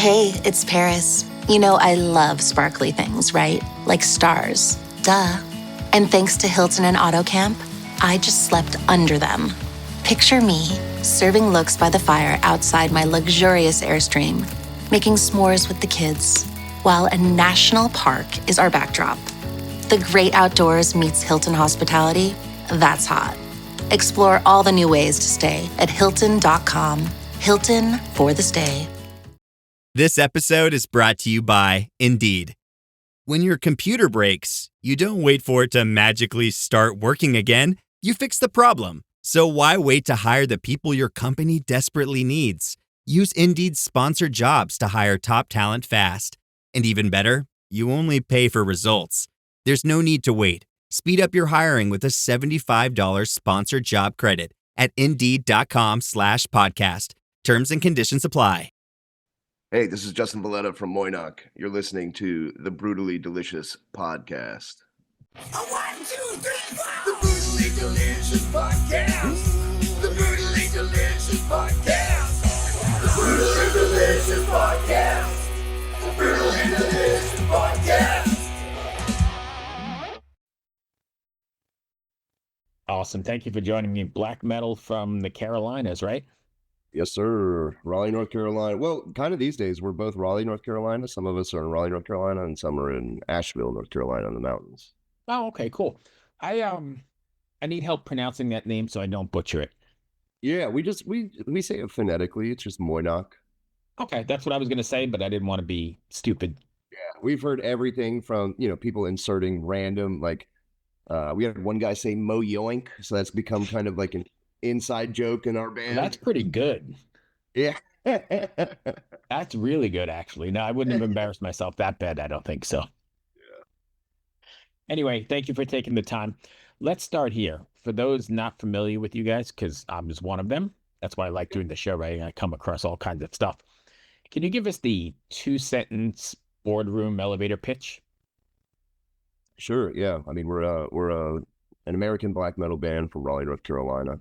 Hey, it's Paris. You know, I love sparkly things, right? Like stars. Duh. And thanks to Hilton and AutoCamp, I just slept under them. Picture me, serving looks by the fire outside my luxurious Airstream, making s'mores with the kids, while a national park is our backdrop. The great outdoors meets Hilton hospitality. That's hot. Explore all the new ways to stay at Hilton.com. Hilton for the stay. This episode is brought to you by Indeed. When your computer breaks, you don't wait for it to magically start working again. You fix the problem. So why wait to hire the people your company desperately needs? Use Indeed's sponsored jobs to hire top talent fast. And even better, you only pay for results. There's no need to wait. Speed up your hiring with a $75 sponsored job credit at Indeed.com/podcast. Terms and conditions apply. Hey, this is Justin Valletta from Moy'noq. You're listening to the Brutally Delicious Podcast. 1, 2, 3, 4. The Brutally Delicious Podcast. The Brutally Delicious Podcast. The Brutally Delicious Podcast. The Brutally Delicious Podcast. Awesome. Thank you for joining me. Black metal from the Carolinas, right? Yes, sir. Raleigh, North Carolina. Well, kind of these days, we're both Raleigh, North Carolina. Some of us are in Raleigh, North Carolina, and some are in Asheville, North Carolina, in the mountains. Oh, okay, cool. I need help pronouncing that name so I don't butcher it. Yeah, we say it phonetically. It's just Moy'noq. Okay, that's what I was going to say, but I didn't want to be stupid. Yeah, we've heard everything from, people inserting random, we had one guy say Moy'noq, so that's become kind of like an inside joke in our band. That's pretty good. Yeah. That's really good, actually. No, I wouldn't have embarrassed myself that bad. I don't think so. Yeah. Anyway, thank you for taking the time. Let's start here. For those not familiar with you guys, because I was one of them, that's why I like doing the show, right? I come across all kinds of stuff. Can you give us the 2-sentence boardroom elevator pitch? Sure. Yeah. I mean, we're an American black metal band from Raleigh, North Carolina.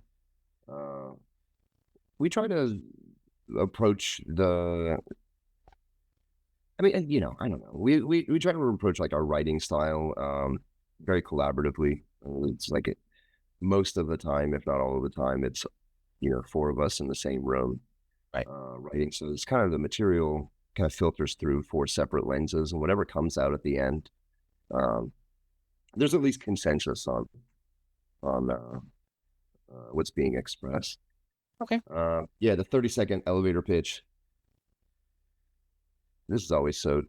We try to approach I don't know. We try to approach like our writing style very collaboratively. It's like most of the time, if not all of the time, it's 4 of us in the same room, right? Writing. So it's kind of the material kind of filters through 4 separate lenses, and whatever comes out at the end, there's at least consensus on what's being expressed. Okay. Yeah, the 30-second elevator pitch. This is always so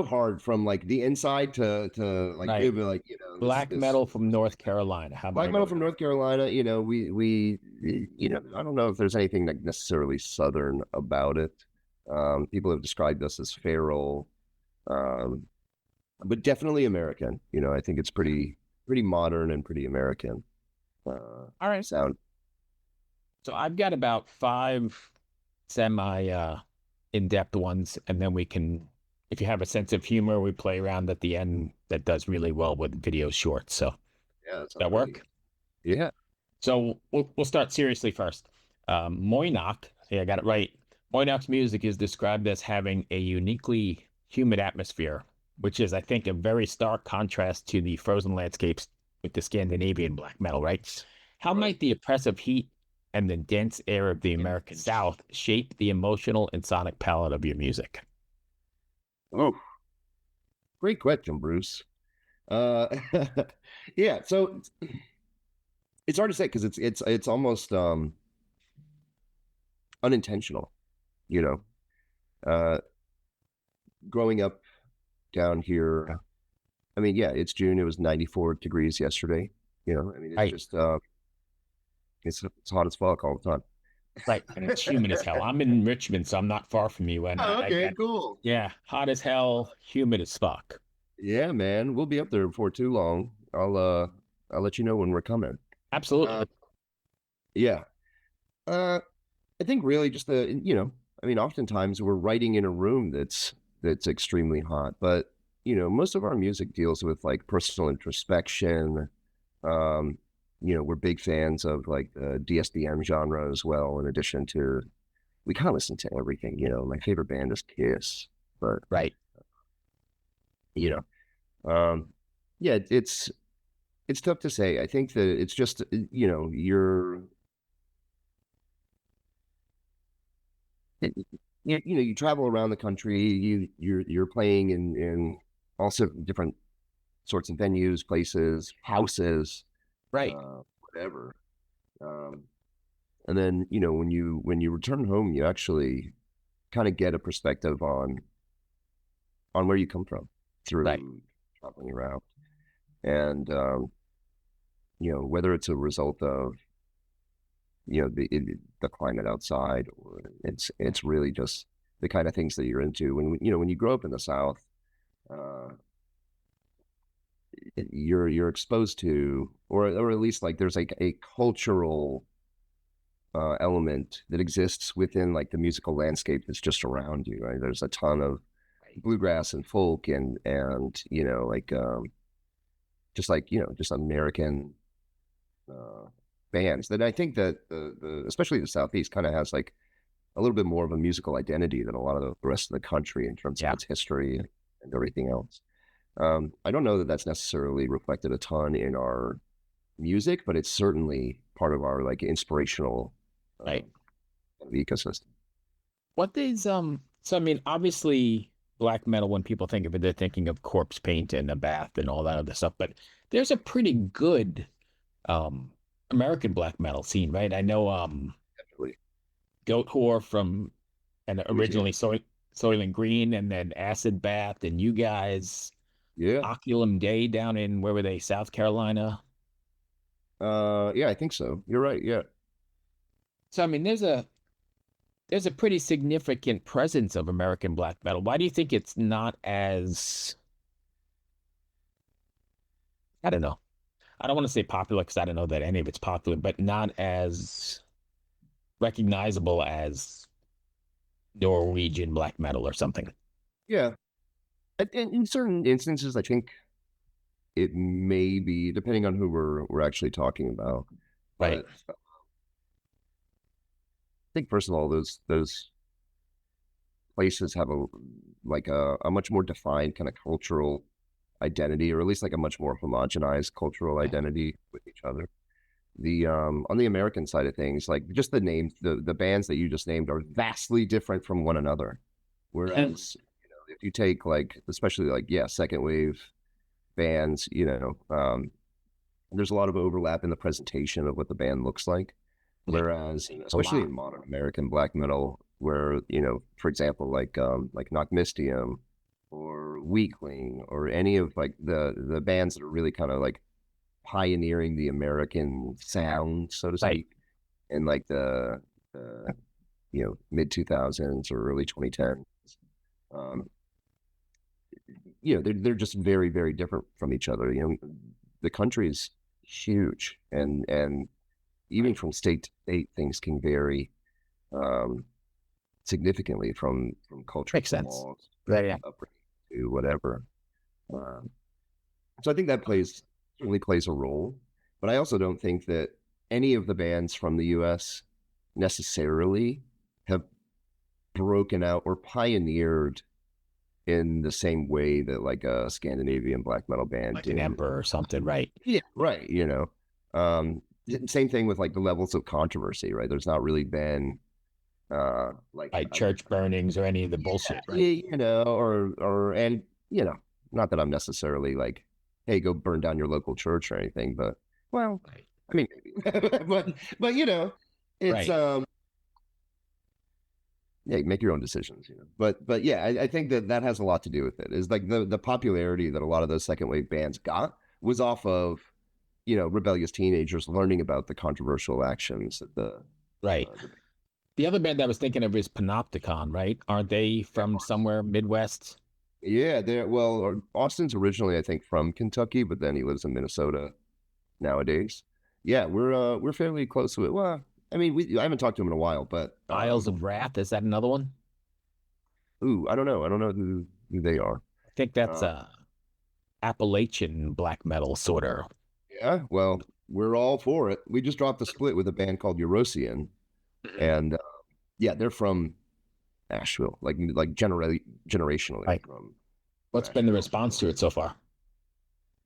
hard from like the inside to like, right. It'd be like, black metal from North Carolina. How about black metal from North Carolina? We I don't know if there's anything like necessarily Southern about it. People have described us as feral, but definitely American. I think it's pretty modern and pretty American. All right. Sound. So I've got about 5 semi in-depth ones, and then we can, if you have a sense of humor, we play around at the end. That does really well with video shorts. So yeah, does that work? Yeah. So we'll start seriously first. Moy'noq, yeah, I got it right. Moy'noq's music is described as having a uniquely humid atmosphere, which is, I think, a very stark contrast to the frozen landscapes with the Scandinavian black metal, right? How might the oppressive heat and the dense air of the American South shape the emotional and sonic palette of your music? Oh, great question, Bruce. Yeah, so it's hard to say because it's almost unintentional, growing up down here. I mean, yeah, it's June. It was 94 degrees yesterday. It's right. Just it's hot as fuck all the time. Right, and it's humid as hell. I'm in Richmond, so I'm not far from you. And Cool. Yeah, hot as hell, humid as fuck. Yeah, man, we'll be up there before too long. I'll let you know when we're coming. Absolutely. Yeah. I think really just oftentimes we're writing in a room that's extremely hot, but most of our music deals with like personal introspection. We're big fans of like the DSDM genre as well, in addition to we kind of listen to everything. My favorite band is Kiss, but Right. you know, yeah, it's tough to say. I think that it's just you travel around the country. You're playing in also different sorts of venues, places, houses, Right. whatever. And then when you return home, you actually kind of get a perspective on where you come from through Right. traveling around, and whether it's a result of the climate outside, or it's really just the kind of things that you're into. When you grow up in the South, uh, you're exposed to, or at least like there's like a cultural element that exists within like the musical landscape that's just around you, right? There's a ton of bluegrass and folk and like just American bands that I think that the especially the Southeast kind of has like a little bit more of a musical identity than a lot of the rest of the country in terms of its history and everything else. I don't know that that's necessarily reflected a ton in our music, but it's certainly part of our like inspirational Right. ecosystem. What is so I mean, obviously black metal, when people think of it, they're thinking of corpse paint and a bath and all that other stuff, but there's a pretty good American black metal scene, right? I know Definitely. Goat Whore from and originally Soylent Green, and then Acid Bath, and you guys Yeah. Oculum Day down in, where were they, South Carolina? Yeah, I think so. You're right. Yeah. So I mean, there's a pretty significant presence of American black metal. Why do you think it's not as, I don't know. I don't want to say popular because I don't know that any of it's popular, but not as recognizable as Norwegian black metal or something? Yeah. In certain instances, I think it may be, depending on who we're actually talking about. Right. But I think first of all, those places have a much more defined kind of cultural identity, or at least like a much more homogenized cultural identity with each other. The on the American side of things, like just the names, the bands that you just named are vastly different from one another. Whereas, if you take like, especially like, second wave bands, there's a lot of overlap in the presentation of what the band looks like. Whereas, especially in modern American black metal, where, for example, like Knock Mystium or Weakling or any of like the bands that are really kind of like pioneering the American sound, so to speak, in like the mid 2000s or early 2010s. They're just very, very different from each other. The country is huge, and even from state to state, things can vary significantly from culture. Makes sense. Laws, Yeah. to whatever. So I think that certainly plays a role, but I also don't think that any of the bands from the U.S. necessarily have broken out or pioneered in the same way that like a Scandinavian black metal band Like did. an Emperor or something, right? Yeah, right. Same thing with like the levels of controversy, right? There's not really been like church burnings or any of the bullshit, right? and not that I'm necessarily like, hey, go burn down your local church or anything, but well, I mean, but it's Right. Yeah, make your own decisions, But yeah, I think that has a lot to do with it. Is like the popularity that a lot of those second wave bands got was off of, rebellious teenagers learning about the controversial actions that Right. The other band I was thinking of is Panopticon, right? Aren't they from somewhere Midwest? Yeah, Austin's originally, I think, from Kentucky, but then he lives in Minnesota nowadays. Yeah, we're fairly close to it. Well, I mean, I haven't talked to him in a while, but Isles of Wrath, is that another one? I don't know. I don't know who they are. I think that's Appalachian black metal, sort of. Yeah, well, we're all for it. We just dropped a split with a band called Urocyon, and Yeah, they're from Asheville, like generationally Right. from What's been the Asheville. response to it so far?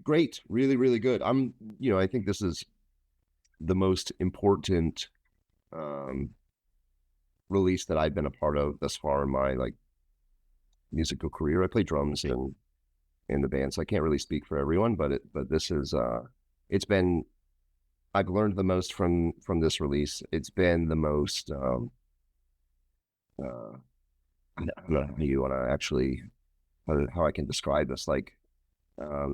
Great, really, really good. I think this is the most important um, release that I've been a part of thus far in my like musical career. I play drums in the band, so I can't really speak for everyone, but this is it's been I've learned the most from this release. It's been the most I don't know how you want to actually how I can describe this. Like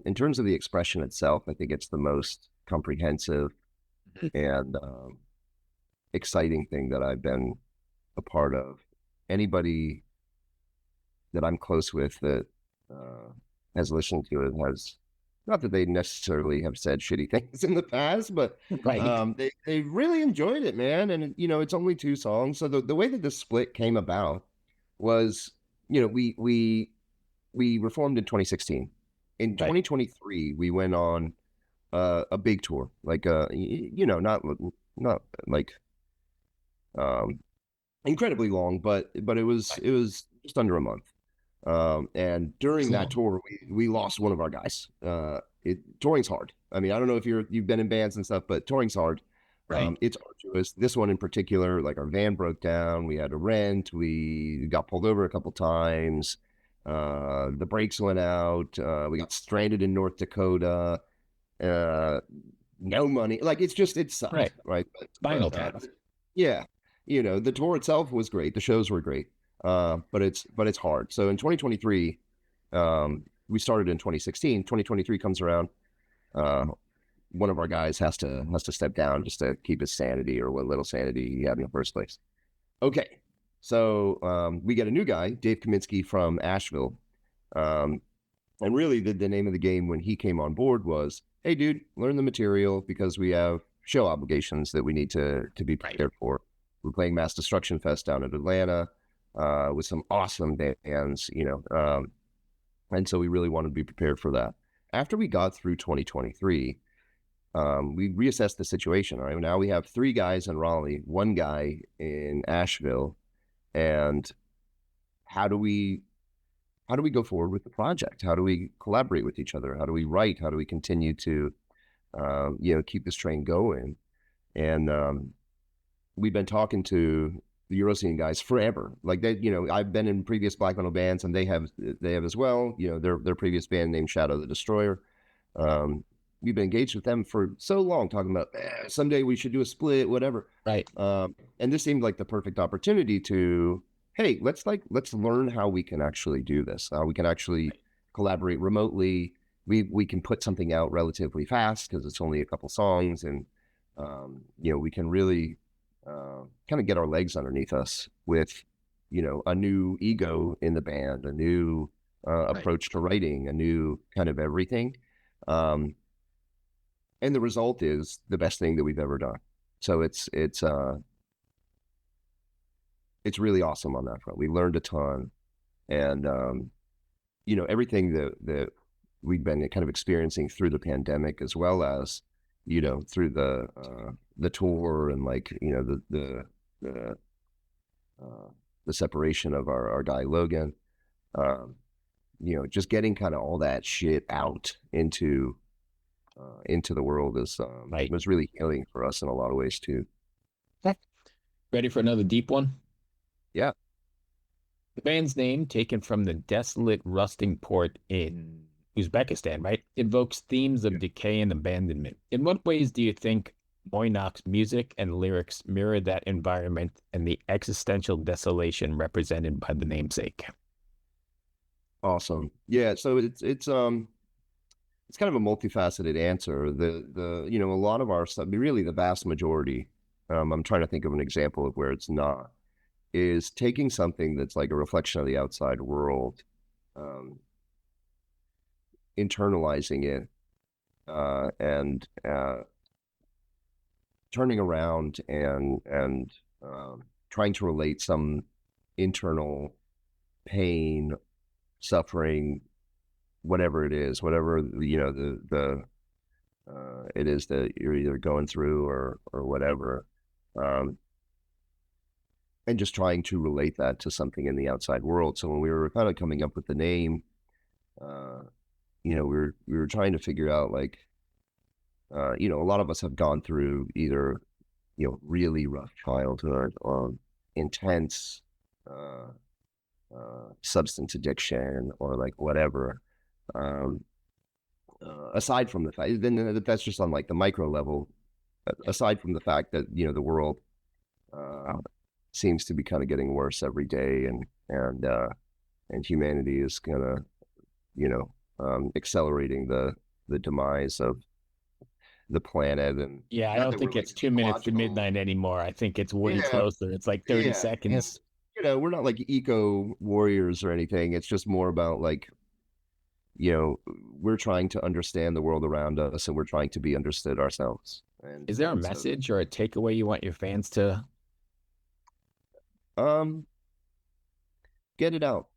in terms of the expression itself, I think it's the most comprehensive and exciting thing that I've been a part of. Anybody that I'm close with that has listened to it has, not that they necessarily have said shitty things in the past, but Right. they really enjoyed it, man. And it's only 2 songs. So the way that this split came about was, we reformed in 2016. In Right. 2023, we went on a big tour, like not like um, incredibly long, but it was just under a month. And during that tour, we lost one of our guys. Touring's hard. I mean, I don't know if you've been in bands and stuff, but touring's hard. Right. It's arduous. This one in particular, like our van broke down. We had to rent. We got pulled over a couple times. The brakes went out. We got stranded in North Dakota. Uh, no money. Like it sucked, Right. right? Spinal But, tap. yeah, the tour itself was great. The shows were great. But it's hard. So in 2023, we started in 2016. 2023 comes around. Uh, One of our guys has to step down just to keep his sanity, or what little sanity he had in the first place. Okay, so we get a new guy, Dave Kaminsky from Asheville. Um, and really, the name of the game when he came on board was, "Hey, dude, learn the material because we have show obligations that we need to be prepared for." We're playing Mass Destruction Fest down in Atlanta with some awesome bands, and so we really wanted to be prepared for that. After we got through 2023, we reassessed the situation. All right, now we have 3 guys in Raleigh, 1 guy in Asheville, and how do we go forward with the project? How do we collaborate with each other? How do we write? How do we continue to keep this train going? And we've been talking to the Urocyon guys forever. Like I've been in previous black metal bands, and they have as well. Their previous band named Shadow the Destroyer. We've been engaged with them for so long, talking about someday we should do a split, whatever. Right. And this seemed like the perfect opportunity to, hey, let's learn how we can actually do this. How we can actually collaborate remotely. We can put something out relatively fast because it's only a couple songs, and we can really kind of get our legs underneath us with a new ego in the band, a new approach to writing, a new kind of everything. And the result is the best thing that we've ever done. So it's really awesome on that front. We learned a ton, and everything that we've been kind of experiencing through the pandemic, as well as through the tour, and like the separation of our guy Logan. Just getting kind of all that shit out into the world was really healing for us in a lot of ways too. Ready for another deep one? Yeah. The band's name, taken from the desolate rusting port in Uzbekistan, right, evokes themes of decay and abandonment. In what ways do you think Moy'noq's music and lyrics mirror that environment and the existential desolation represented by the namesake? Awesome. Yeah. So it's kind of a multifaceted answer. A lot of our stuff, really the vast majority, I'm trying to think of an example of where it's not, is taking something that's like a reflection of the outside world, internalizing it, and turning around and trying to relate some internal pain, suffering, whatever it is, whatever it is that you're either going through or whatever, and just trying to relate that to something in the outside world. So when we were kind of coming up with the name, we were trying to figure out like, a lot of us have gone through either, really rough childhood or intense substance addiction or like whatever. Um, Aside from the fact, then that's just on like the micro level. Aside from the fact that the world seems to be kind of getting worse every day, and humanity is kind of accelerating the demise of the planet. And Yeah, I not don't that we're think like it's 2 minutes to ecological. midnight anymore. I think it's way Yeah, closer. It's like 30 yeah, and seconds. we're not like eco warriors or anything. It's just more about like, we're trying to understand the world around us, and we're trying to be understood ourselves. And Is there a so, message or a takeaway you want your fans to? um, get it out.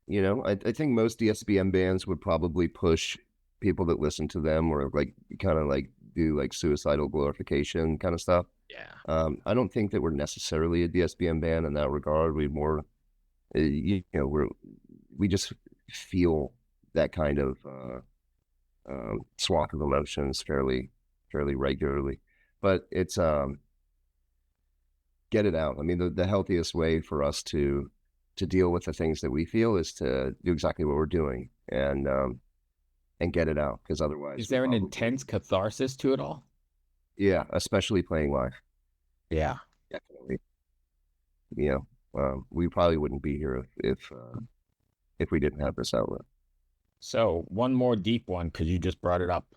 I think most DSBM bands would probably push people that listen to them, or like kind of like do like suicidal glorification kind of stuff. Yeah. I don't think that we're necessarily a DSBM band in that regard. We more, we just feel that kind of swath of emotions fairly regularly. But it's get it out. I mean, the healthiest way for us to deal with the things that we feel is to do exactly what we're doing, and get it out, because otherwise Is we there an probably, intense catharsis to it all? yeah, especially playing live, Yeah. definitely. We probably wouldn't be here if we didn't have this outlet. So one more deep one, because you just brought it up.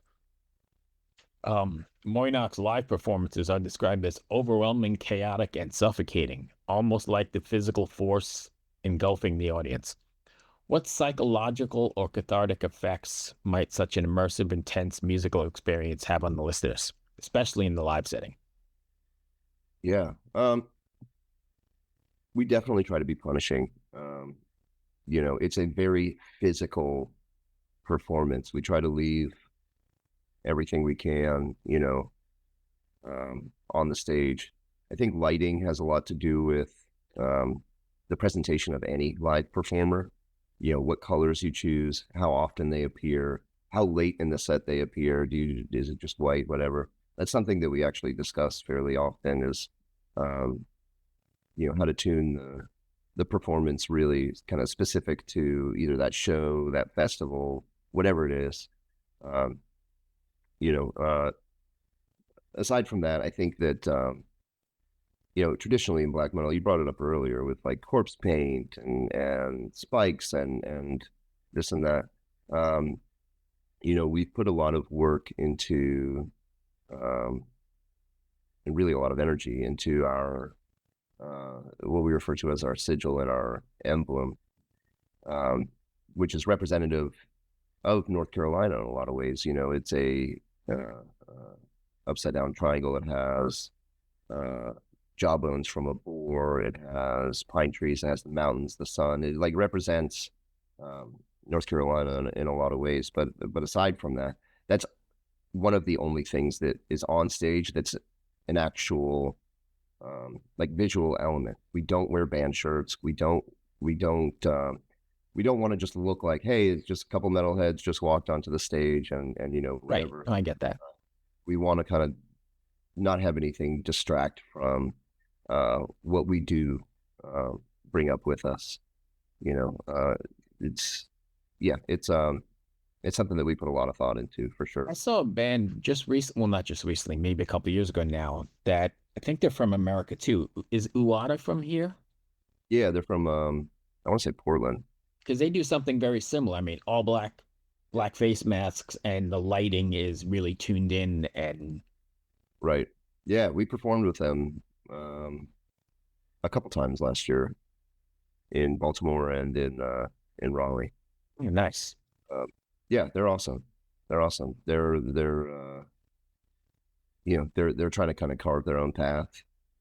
Moy'noq's live performances are described as overwhelming, chaotic, and suffocating, almost like the physical force engulfing the audience. What psychological or cathartic effects might such an immersive, intense musical experience have on the listeners, especially in the live setting? Yeah. We definitely try to be punishing. It's a very physical performance. We try to leave everything we can, on the stage. I think lighting has a lot to do with the presentation of any live performer. What colors you choose, how often they appear, how late in the set they appear. Is it just white, whatever? That's something that we actually discuss fairly often, is how to tune the performance really kind of specific to either that show, that festival, whatever it is. Um, Aside from that, I think that, traditionally in black metal, you brought it up earlier with like corpse paint and spikes and this and that. We put a lot of work into, and really a lot of energy into our, what we refer to as our sigil and our emblem, which is representative of North Carolina in a lot of ways. It's a upside down triangle. It has jawbones from a boar. It has pine trees. It has the mountains, the sun. It like represents North Carolina in a lot of ways. But aside from that, that's one of the only things that is on stage that's an actual like visual element. We don't wear band shirts. We don't want to just look like, hey, it's just a couple metalheads just walked onto the stage and Right. whatever. I get that. We want to kind of not have anything distract from what we do bring up with us. It's something that we put a lot of thought into, for sure. I saw a band just recently, well, not just recently, maybe a couple of years ago now, that I think they're from America too. Is Uada from here? Yeah, they're from I want to say Portland. Because they do something very similar. I mean, all black face masks, and the lighting is really tuned in. And Right. Yeah, we performed with them a couple times last year in Baltimore and in Raleigh. nice. Yeah, they're awesome. They're awesome. They're they're trying to kind of carve their own path.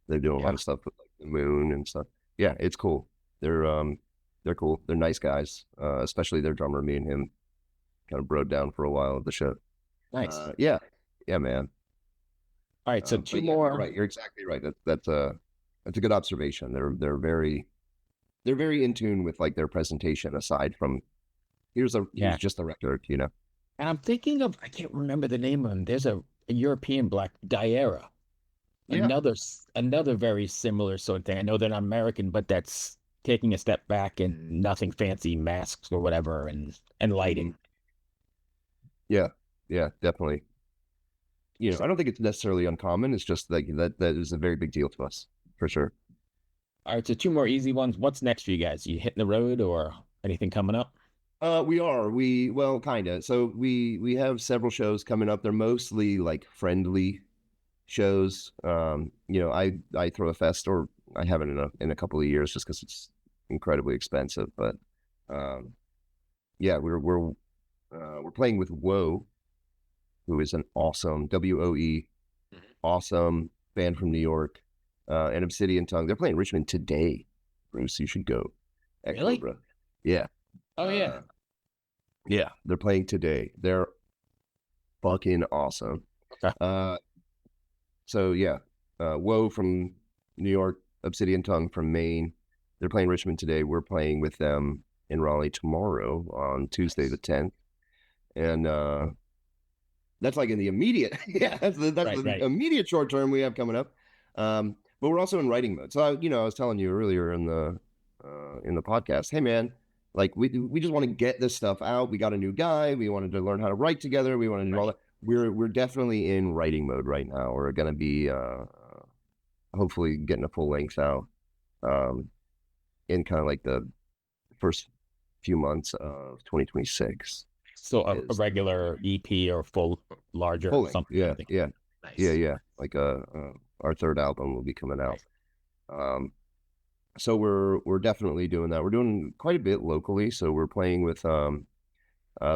They're doing a lot of stuff with like the moon and stuff. Yeah, it's cool. They're cool. They're nice guys. Especially their drummer. Me and him kind of broke down for a while at the show. Nice. Yeah, man. All right, so But two yeah, more. you're right. You're exactly right. That's That's a good observation. They're very in tune with like their presentation. Aside from here's just a record, you know. And I'm thinking of, I can't remember the name of them. There's a European black Diera. Yeah. Another very similar sort of thing. I know they're not American, but that's taking a step back and nothing fancy, masks or whatever, and lighting. Yeah, definitely. You know, I don't think it's necessarily uncommon. It's just like that is a very big deal to us, for sure. All right, so 2 more easy ones. What's next for you guys? You hitting the road or anything coming up? We are. Well, kind of. So we have several shows coming up. They're mostly like friendly shows. You know, I throw a fest, or I haven't in a couple of years, just because it's incredibly expensive. But yeah, we're playing with Woe, who is an awesome WOE, awesome band from New York, and Obsidian Tongue. They're playing Richmond today, Bruce. You should go. Really? Cobra. Yeah. Oh yeah. Yeah, they're playing today. They're fucking awesome. Okay. So yeah, Woe from New York, Obsidian Tongue from Maine. They're playing Richmond today. We're playing with them in Raleigh tomorrow on Tuesday the 10th, and that's like in the immediate. Yeah, that's the immediate short term we have coming up. But we're also in writing mode. So I was telling you earlier in the podcast, hey man, like we just want to get this stuff out. We got a new guy. We wanted to learn how to write together. We want to do all that. We're definitely in writing mode right now. We're gonna be hopefully getting a full length out in kind of like the first few months of 2026. So a regular EP or larger something. Yeah. Nice. Yeah. Like our third album will be coming out. So we're definitely doing that. We're doing quite a bit locally. So we're playing with a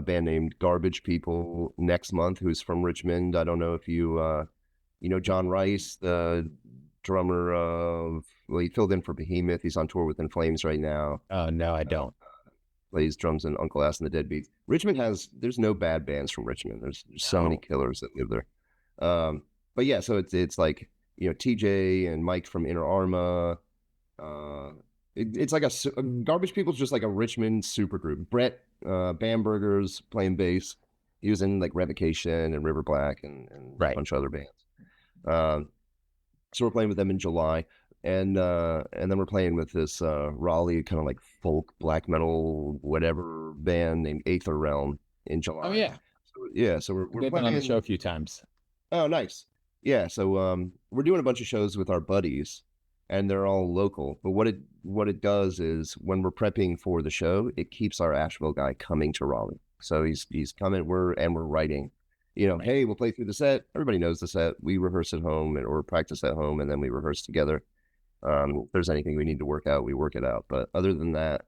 band named Garbage People next month, who's from Richmond. I don't know if you know John Rice, the drummer of, well, he filled in for Behemoth. He's on tour with In Flames right now. Oh no, I don't. Plays drums in Uncle Ass and the Deadbeats. Richmond there's no bad bands from Richmond. There's so many killers that live there. But yeah, so it's like, you know, TJ and Mike from Inner Arma. It's like a Garbage People's just like a Richmond supergroup. Brett Bamberger's playing bass. He was in like Revocation and River Black and a bunch of other bands. So we're playing with them in July, and then we're playing with this Raleigh kind of like folk black metal whatever band named Aether Realm in July. Oh yeah. So we're They've been on the show a few times. Oh, nice. Yeah, so we're doing a bunch of shows with our buddies, and they're all local. But what it does is when we're prepping for the show, it keeps our Asheville guy coming to Raleigh. So he's coming. We're writing. You know, hey, we'll play through the set. Everybody knows the set. We rehearse at home or practice at home, and then we rehearse together. If there's anything we need to work out, we work it out. But other than that,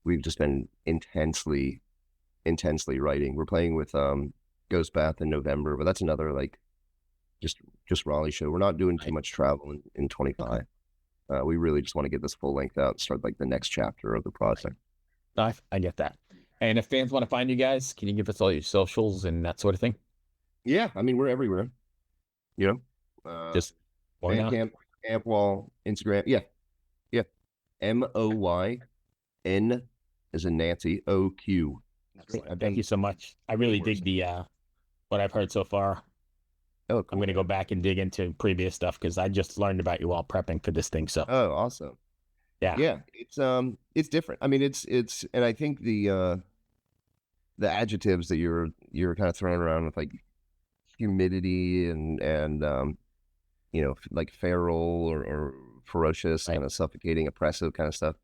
we've just been intensely writing. We're playing with Ghost Bath in November, but that's another like just Raleigh show. We're not doing too much travel in 25. We really just want to get this full length out and start like the next chapter of the project. I get that. And if fans want to find you guys, can you give us all your socials and that sort of thing? Yeah, I mean, we're everywhere. You know, just Bandcamp, Ampwall, Instagram. Yeah. Moyn as in Nancy, OQ. Thank you so much. I really dig the what I've heard so far. Oh, cool. I'm going to go back and dig into previous stuff because I just learned about you while prepping for this thing. So awesome. Yeah, it's different. I mean, it's and I think the adjectives that you're kind of throwing around with like humidity and you know, like feral or ferocious, kind of suffocating, oppressive kind of stuff.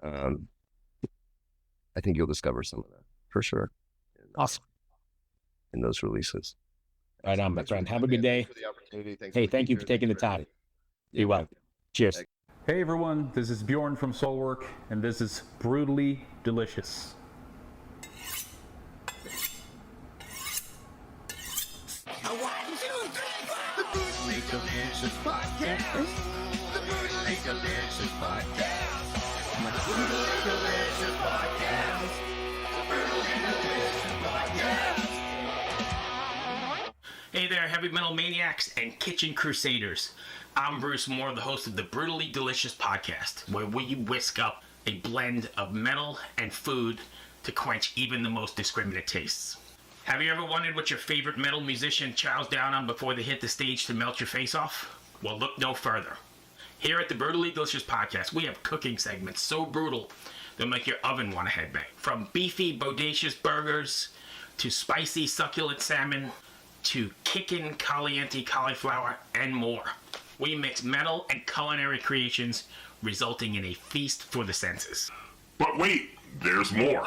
I think you'll discover some of that for sure. Awesome. In those releases. Right on, my friend. Have a good day. Hey, thank you for taking the time. Be well. Cheers. Hey everyone, this is Bjorn from Soulwork, and this is Brutally Delicious. The Brutally Delicious Podcast. The Brutally Delicious Podcast. The Brutally Delicious Podcast. The Brutally Delicious Podcast. Hey there, heavy metal maniacs and kitchen crusaders. I'm Bruce Moore, the host of the Brutally Delicious podcast, where we whisk up a blend of metal and food to quench even the most discriminate tastes. Have you ever wondered what your favorite metal musician chows down on before they hit the stage to melt your face off? Well, look no further. Here at the Brutally Delicious podcast, we have cooking segments so brutal they'll make your oven want to headbang. From beefy, bodacious burgers, to spicy, succulent salmon, to kickin' caliente cauliflower, and more. We mix metal and culinary creations, resulting in a feast for the senses. But wait, there's more.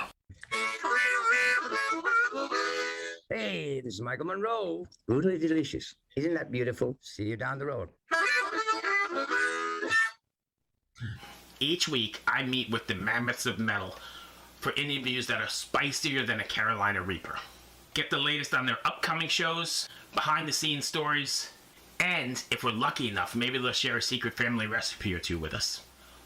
Hey, this is Michael Monroe. Brutally delicious. Isn't that beautiful? See you down the road. Each week, I meet with the mammoths of metal for interviews that are spicier than a Carolina Reaper. Get the latest on their upcoming shows, behind-the-scenes stories, and if we're lucky enough, maybe they'll share a secret family recipe or two with us.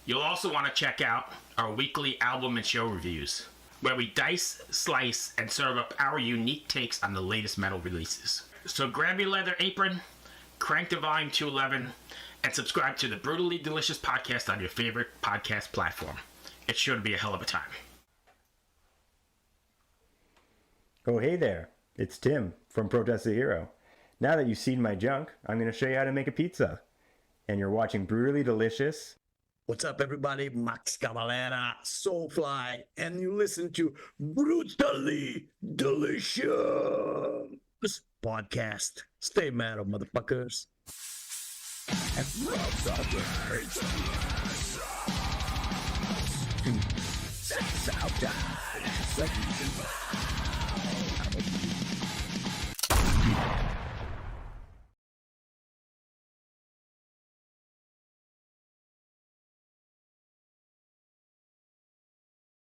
You'll also want to check out our weekly album and show reviews, where we dice, slice, and serve up our unique takes on the latest metal releases. So grab your leather apron, crank to volume 211, and subscribe to the Brutally Delicious podcast on your favorite podcast platform. It's sure to be a hell of a time. Oh, hey there. It's Tim from Protest the Hero. Now that you've seen my junk, I'm going to show you how to make a pizza. And you're watching Brutally Delicious. What's up, everybody? Max Cavalera, Soulfly, and you listen to Brutally Delicious podcast. Stay metal, motherfuckers.